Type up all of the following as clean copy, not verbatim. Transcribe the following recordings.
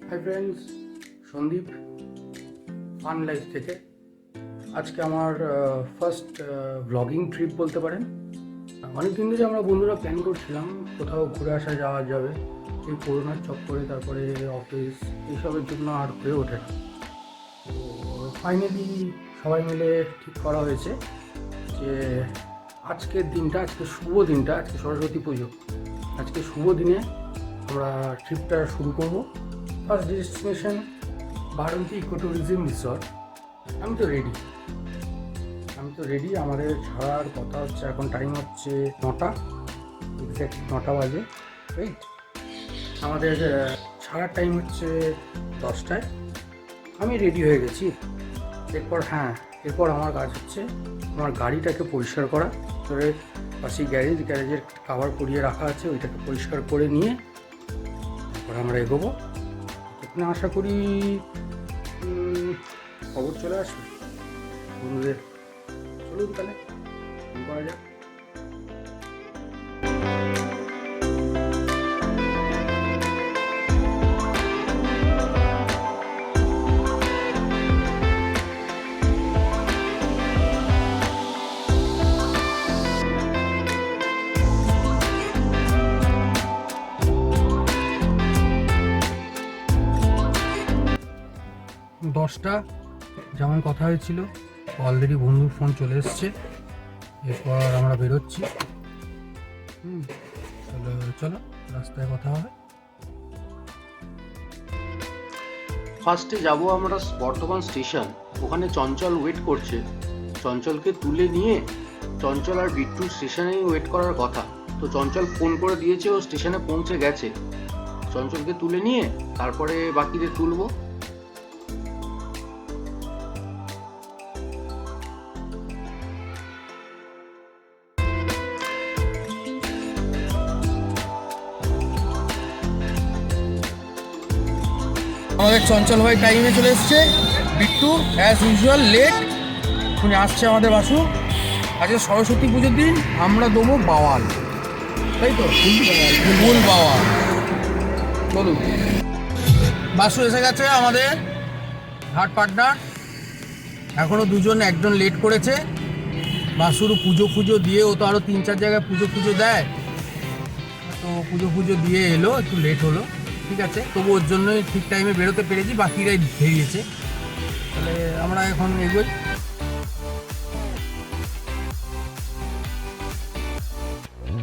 High friends, Sandeep fun life থেকে আজকে আমার ফার্স্ট ব্লগিং ট্রিপ বলতে পারেন। অনেকদিন ধরে আমরা বন্ধুরা প্ল্যান করছিলাম কোথাও ঘুরে আসা যাওয়া যাবে। এই করোনার চক্করে তারপরে অফিস এইসবের জন্য আর হয়ে ওঠে না। তো ফাইনালি সবাই মিলে ঠিক করা হয়েছে যে আজকের দিনটা, আজকে শুভ দিনটা, আজকে সরস্বতী পুজো, আজকে শুভ দিনে আমরা ট্রিপটা শুরু করব। First destination Baranti eco tourism resort. আমি তো রেডি। আমাদের ছাড়ার কথা হচ্ছে, এখন টাইম হচ্ছে 9টা, এক্স্যাক্ট 9টা বাজে, রাইট? আমাদের ছাড়ার টাইম হচ্ছে 10টায়। আমি রেডি হয়ে গেছি। এরপর আমার কাজ হচ্ছে আমার গাড়িটাকে পরিষ্কার করা। ধরে পাশে গ্যারেজের কাভার করিয়ে রাখা আছে, ওইটাকে পরিষ্কার করে নিয়ে তারপর আমরা এগোবো। এখানে আশা করি খবর চলে আসবে বন্ধুদের। চলুন তাহলে শুরু করা যাক। 10টা যেমন কথা হয়েছিল, অলরেডি বন্ধুর ফোন চলে এসছে। এরপর আমরা বেরোচ্ছি। চলো রাস্তায় কথা হবে। ফার্স্টে যাব আমরা বর্ধমান স্টেশন। ওখানে চঞ্চল ওয়েট করছে। চঞ্চলকে তুলে নিয়ে চঞ্চল আর বিট্টু স্টেশনেই ওয়েট করার কথা। তো চঞ্চল ফোন করে দিয়েছে, ও স্টেশনে পৌঁছে গেছে। চঞ্চলকে তুলে নিয়ে তারপরে বাকিদের তুলবো। আমাদের চঞ্চল ভাই টাইমে চলে এসছে। Bittu as usual late. উনি আসছে আমাদের বাসু। আজকে সরস্বতী পুজোর দিন আমরা দেবো বাওয়াল, তাই তো? মূল বাওয়াল। বলুন, বাসু এসে গেছে আমাদের ঘাট পার্টনার। এখনও একজন লেট করেছে। বাসুর পুজো দিয়ে, ও তো আরও 3-4 জায়গায় পুজো দেয়, তো পুজো দিয়ে এলো, একটু লেট হলো। ঠিক আছে, তবু ওর জন্যই ঠিক টাইমে বেরোতে পেরেছি, বাকিরাই বেরিয়েছে। তাহলে আমরা এখন এগোই।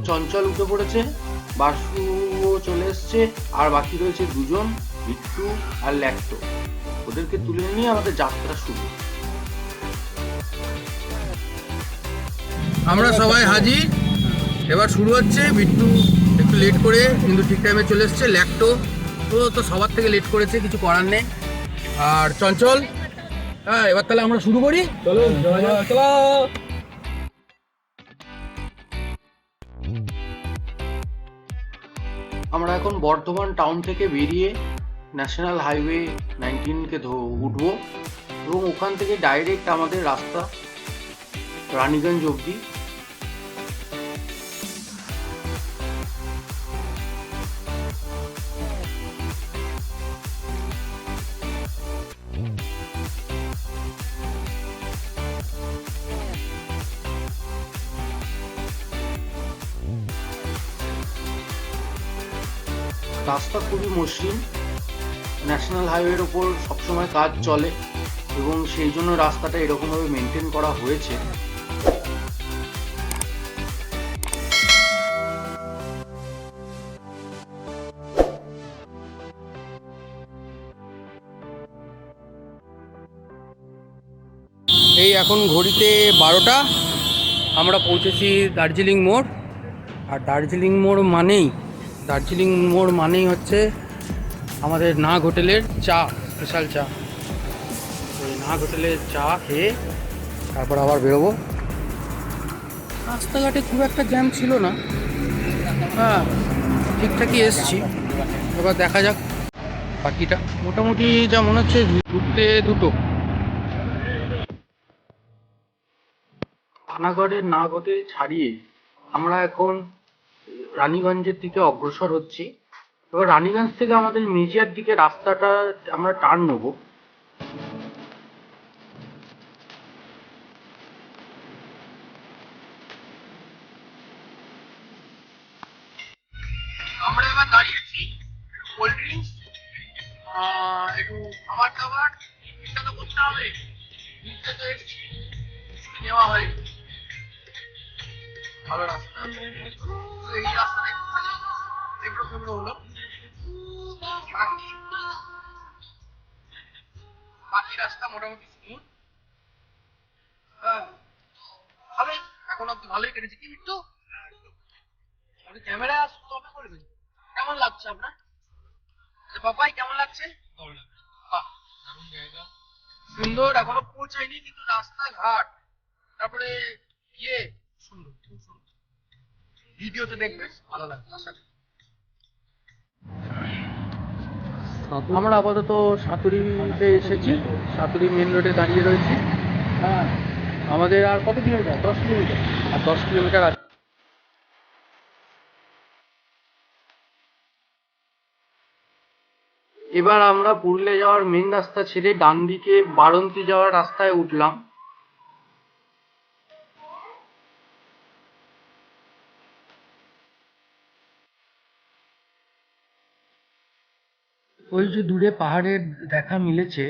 চঞ্চল উঠে পড়েছে, বাসুও চলে এসছে, আর বাকি রয়েছে 2জন, বিট্টু আর ল্যাক্টো। ওদেরকে তুলে নিয়ে আমাদের যাত্রা শুরু। আমরা সবাই হাজির, এবার শুরু হচ্ছে। বিট্টু একটু লেট করে কিন্তু ঠিক টাইমে চলে এসছে। ল্যাক্টো তো সবার থেকে লেট করেছে, কিছু করার নেই। আর চঞ্চল, হ্যাঁ, এবার তাহলে আমরা শুরু করি। চলো চলো। আমরা এখন বর্ধমান টাউন থেকে বেরিয়ে ন্যাশনাল হাইওয়ে 19কে উঠবো, এবং ওখান থেকে ডাইরেক্ট আমাদের রাস্তা রানীগঞ্জ অবধি। রাস্তা খুবই মসৃণ। ন্যাশনাল হাইওয়ের ওপর সবসময় কাজ চলে, এবং সেই জন্য রাস্তাটা এরকমভাবে মেনটেন করা হয়েছে। এই এখন ঘড়িতে 12টা। আমরা পৌঁছেছি দার্জিলিং মোড়। আর দার্জিলিং মোড় মানেই হচ্ছে আমাদের নাগ হোটেলের চা, স্পেশাল চা। ওই নাগ হোটেলের চা খেয়ে তারপর আবার বেরোবো। রাস্তাঘাটে খুব একটা জ্যাম ছিল না, হ্যাঁ, ঠিকঠাকই এসছি। এবার দেখা যাক বাকিটা। মোটামুটি যা মনে হচ্ছে ঢুকতে 2টো। পানাগড়ের নাগ হোটেল ছাড়িয়ে আমরা এখন রানীগঞ্জের দিকে অগ্রসর হচ্ছি। এবার রানীগঞ্জ থেকে আমাদের মেজিয়ার দিকে রাস্তাটা আমরা টার্ন নেবো। আমরা এবার দাঁড়িয়েছি কোল্ড ড্রিঙ্কস, একটু খাবার দাবার এটা তো করতে হবে, নিচে তো এসছি নেওয়া হয়। ভালো রাস্তা, এই রাস্তা একটু কেমন হলো, বাকি রাস্তা মোটামুটি স্মুথ। ভালোই, এখন অব্দি ভালোই কেটেছে। কি একটু আপনি ক্যামেরা স্টপে করবেন, কেমন লাগছে আপনার? বাবাই কেমন লাগছে? বাহ, দারুণ জায়গা, সুন্দর। এখনো পৌঁছায়নি কিন্তু রাস্তাঘাট, তারপরে সুন্দর, খুব সুন্দর। ভিডিওতে দেখবে ভালো লাগবে আশা করি। আমরা আপাতত সাঁতুরিতে এসেছি, সাঁতুরি মেন রোডে দাঁড়িয়ে রয়েছি। আমাদের আর কত কিলোমিটার? 10 কিলোমিটার। আর 10 কিলোমিটার আছে। এবার আমরা পুরুলিয়া যাওয়ার মেন রাস্তা ছেড়ে ডান দিকে বারন্তি যাওয়ার রাস্তায় উঠলাম। ওই যে দূরে পাহাড়ের দেখা মিলেছে।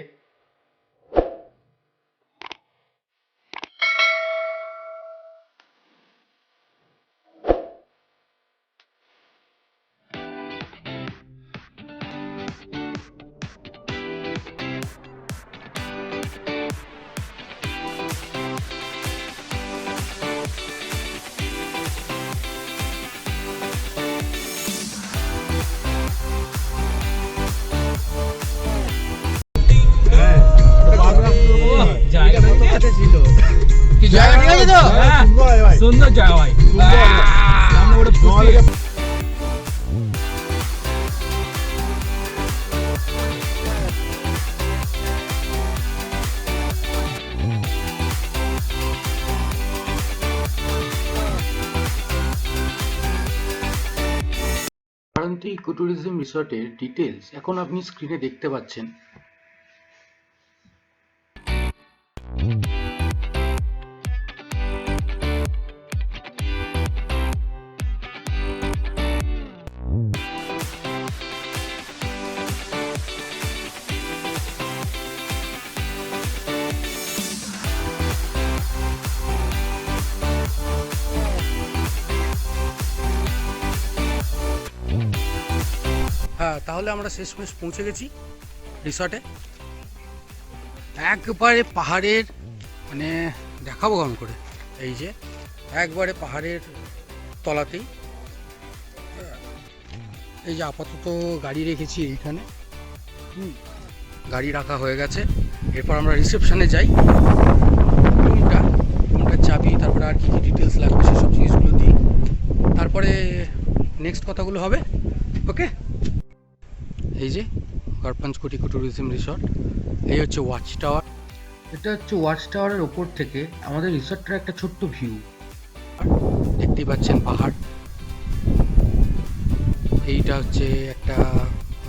সুন্দর জায়গা ভাই। বারান্তি ইকো ট্যুরিজম রিসর্টের ডিটেলস এখন আপনি স্ক্রিনে দেখতে পাচ্ছেন। হ্যাঁ, তাহলে আমরা শেষমেশ পৌঁছে গেছি রিসর্টে। একবারে পাহাড়ের, মানে দেখাবো কেমন করে, এই যে একবারে পাহাড়ের তলাতেই। এই যে আপাতত গাড়ি রেখেছি এইখানে, গাড়ি রাখা হয়ে গেছে। এরপর আমরা রিসেপশনে যাই, রুমটার চাবি, তারপরে আর কি কি ডিটেলস লাগবে সেসব জিনিসগুলো দিই, তারপরে নেক্সট কথাগুলো হবে। ওকে, এই যে গড়পাঞ্চকোট ইকো ট্যুরিজম রিসর্ট, এই হচ্ছে ওয়াচ টাওয়ার। এটা হচ্ছে ওয়াচ টাওয়ারের ওপর থেকে আমাদের রিসর্টটার একটা ছোট্ট ভিউ। দেখতেই পাচ্ছেন পাহাড়। এইটা হচ্ছে একটা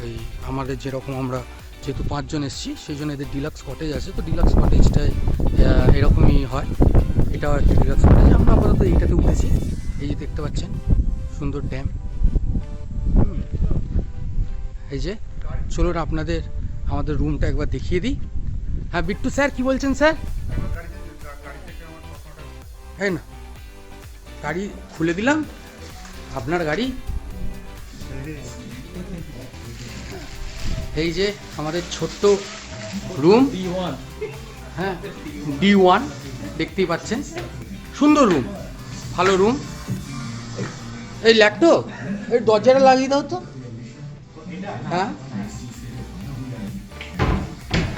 ওই আমাদের যেরকম আমরা যেহেতু 5 জন এসেছি সেই জন্য এদের ডিলাক্স কটেজ আছে, তো ডিলাক্স কটেজটায় এরকমই হয়। এটাও একটা ডিলাক্স কটেজ। আমরা আপাতত এইটাতে উঠেছি। এই যে দেখতে পাচ্ছেন সুন্দর ড্যাম। এই যে চলুন আপনাদের আমাদের রুমটা একবার দেখিয়ে দিই। হ্যাঁ বিট্টু স্যার, কি বলছেন স্যার? হ্যাঁ না, গাড়ি খুলে দিলাম, আপনার গাড়ি। এই যে আমাদের ছোট্ট রুম, হ্যাঁ D1 দেখতেই পাচ্ছেন, সুন্দর রুম, ভালো রুম। এই ল্যাপটপ এই দরজাটা লাগিয়ে দাও তো। হ্যাঁ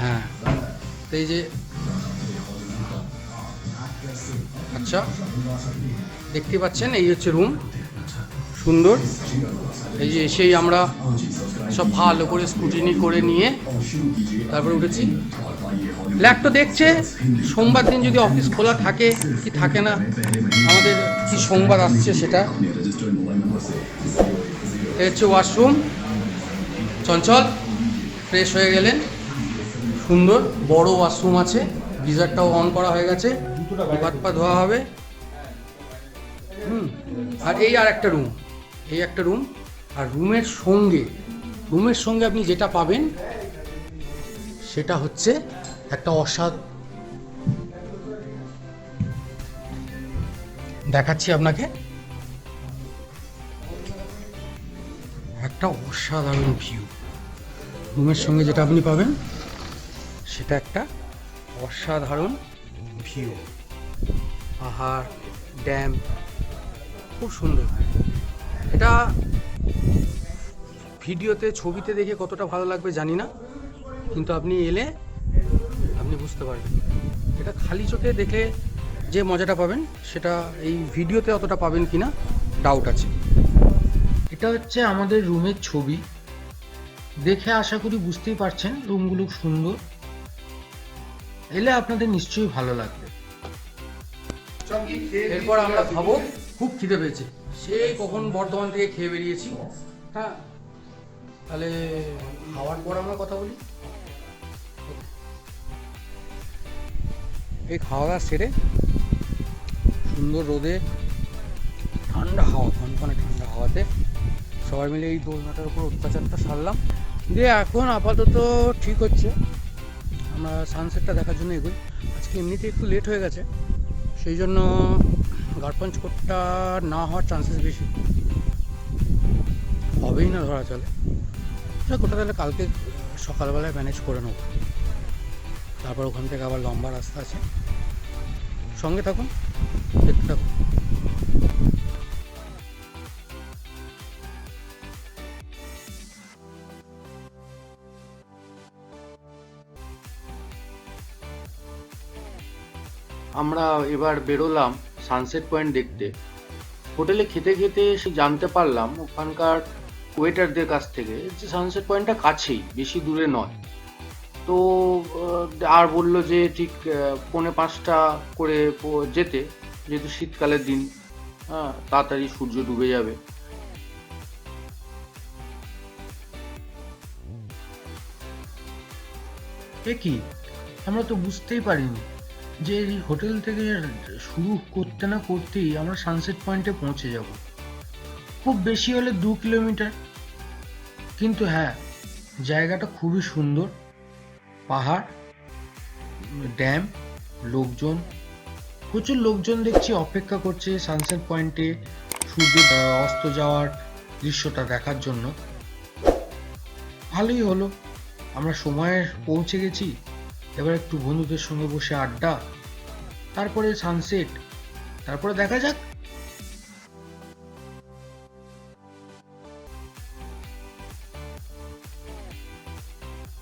হ্যাঁ, তো এই যে আচ্ছা দেখতে পাচ্ছেন, এই হচ্ছে রুম, সুন্দর। এই যে এসেই আমরা সব ভালো করে স্কুটিনি করে নিয়ে তারপরে উঠেছি। ল্যাপটপ দেখছে সোমবার দিন যদি অফিস খোলা থাকে কি থাকে না, আমাদের কি সোমবার আসছে সেটা। এই হচ্ছে ওয়াশরুম, চঞ্চল ফ্রেশ হয়ে গেলেন, সুন্দর বড় ওয়াশরুম আছে, গিজারটাও অন করা হয়ে গেছে, হাত পা ধোয়া হবে। আর এই আর একটা রুম, এই একটা রুম। আর রুমের সঙ্গে আপনি যেটা পাবেন সেটা হচ্ছে একটা দেখাচ্ছি আপনাকে, একটা অসাধারণ ভিউ। রুমের সঙ্গে যেটা আপনি পাবেন সেটা একটা অসাধারণ ভিউ, পাহাড়, ড্যাম, খুব সুন্দর। এটা ভিডিওতে ছবিতে দেখে কতটা ভালো লাগবে জানি না, কিন্তু আপনি এলে আপনি বুঝতে পারবেন। এটা খালি চোখে দেখে যে মজাটা পাবেন সেটা এই ভিডিওতে অতটা পাবেন কিনা ডাউট আছে। এটা হচ্ছে আমাদের রুমের ছবি, দেখে আশা করি বুঝতেই পারছেন রুমগুলো সুন্দর। এলে আপনাদের নিশ্চয়ই ভালো লাগবে। এরপর আমরা খাবো, খুব খিদে পেয়েছে, সেই কখন বর্ধমান থেকে খেয়ে বেরিয়েছি। হ্যাঁ, তাহলে খাওয়ার পর আমরা কথা বলি। এই খাওয়া দাওয়া সেরে সুন্দর রোদে, ঠান্ডা হাওয়া, কনকনে ঠান্ডা হাওয়াতে সবাই মিলে এই দোলনাটার উপর অত্যাচারটা সারলাম। দিয়ে এখন আপাতত ঠিক হচ্ছে, আমরা সানসেটটা দেখার জন্য এগোই। আজকে এমনিতে একটু লেট হয়ে গেছে, সেই জন্য গাড়পাঞ্চকোটটা না হওয়ার চান্সেস বেশি, হবেই না ধরা চলে। ওটা তাহলে কালকে সকালবেলায় ম্যানেজ করে নেব। তারপর ওখান থেকে আবার লম্বা রাস্তা আছে, সঙ্গে থাকুন, দেখতে থাকুন। আমরা এবার বেরোলাম সানসেট পয়েন্ট দেখতে। হোটেলে খেতে খেতে সে জানতে পারলাম ওখানকার ওয়েটারদের কাছ থেকে যে সানসেট পয়েন্টটা কাছেই, বেশি দূরে নয়। তো আর বললো যে ঠিক 4:45 করে যেতে, যেহেতু শীতকালের দিন, হ্যাঁ, তাড়াতাড়ি সূর্য ডুবে যাবে। কি আমরা তো বুঝতেই পারিনি যে এই হোটেল থেকে শুরু করতে না করতেই আমরা সানসেট পয়েন্টে পৌঁছে যাব। খুব বেশি হলে 2 কিলোমিটার, কিন্তু হ্যাঁ, জায়গাটা খুবই সুন্দর। পাহাড়, ড্যাম, লোকজন, প্রচুর লোকজন দেখছি অপেক্ষা করছে সানসেট পয়েন্টে সূর্য অস্ত যাওয়ার দৃশ্যটা দেখার জন্য। ভালোই হলো, আমরা সময়ে পৌঁছে গেছি। এবার একটু বন্ধুদের সঙ্গে বসে আড্ডা, তারপরে সানসেট, তারপরে দেখা যাক।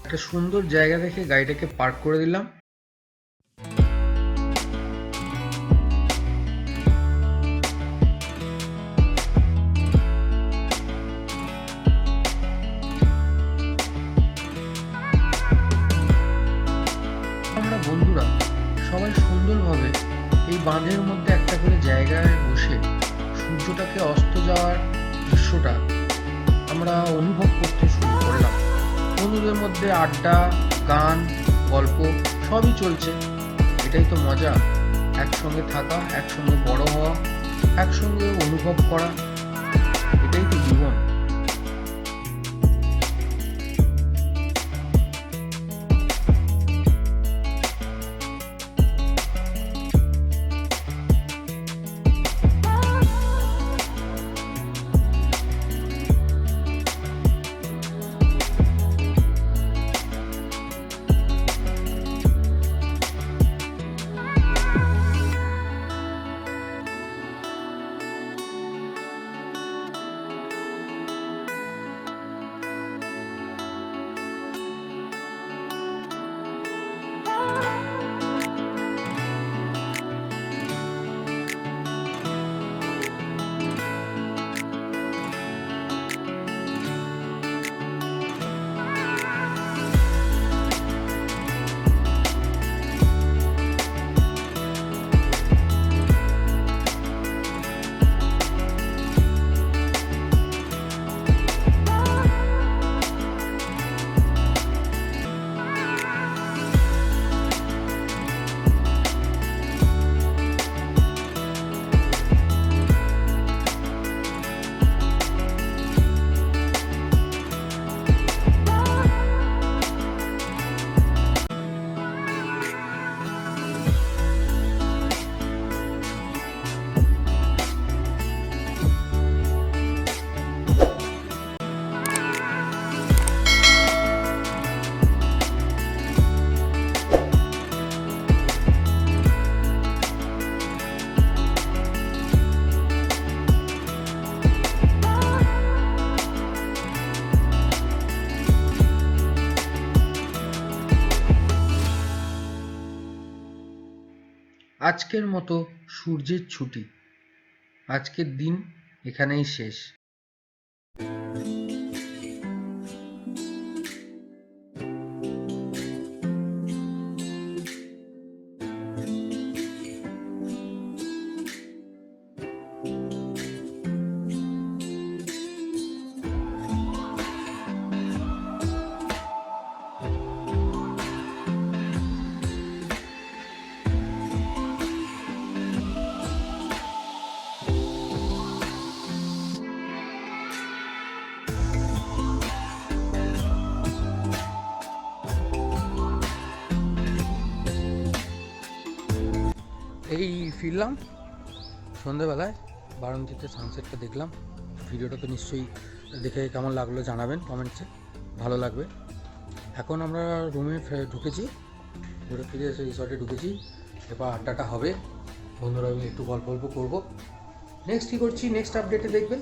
একটা সুন্দর জায়গা দেখে গাড়িটাকে পার্ক করে দিলাম। আমরা বন্ধুরা সবাই সুন্দরভাবে এই বাঁধের মধ্যে একটা করে জায়গায় বসে সূর্যটাকে অস্ত যাওয়ার দৃশ্যটা আমরা অনুভব করতে শুরু করলাম। বন্ধুদের মধ্যে আড্ডা, গান, গল্প সবই চলছে। এটাই তো মজা, একসঙ্গে থাকা, একসঙ্গে বড় হওয়া, একসঙ্গে অনুভব করা, এটাই তো জীবন। আজকের মতো সূর্যের ছুটি, আজকের দিন এখানেই শেষ। এই ফিরলাম সন্ধেবেলায়, বারাণসীতে সানসেটটা দেখলাম। ভিডিওটা তো নিশ্চয়ই দেখে কেমন লাগলো জানাবেন কমেন্টসে, ভালো লাগবে। এখন আমরা রুমে ঢুকেছি, ঘুরে ফিরে এসে রিসর্টে ঢুকেছি। এবার আড্ডাটা হবে, বন্ধুরা মিলে একটু গল্প করবো। নেক্সট কী করছি নেক্সট আপডেটে দেখবেন।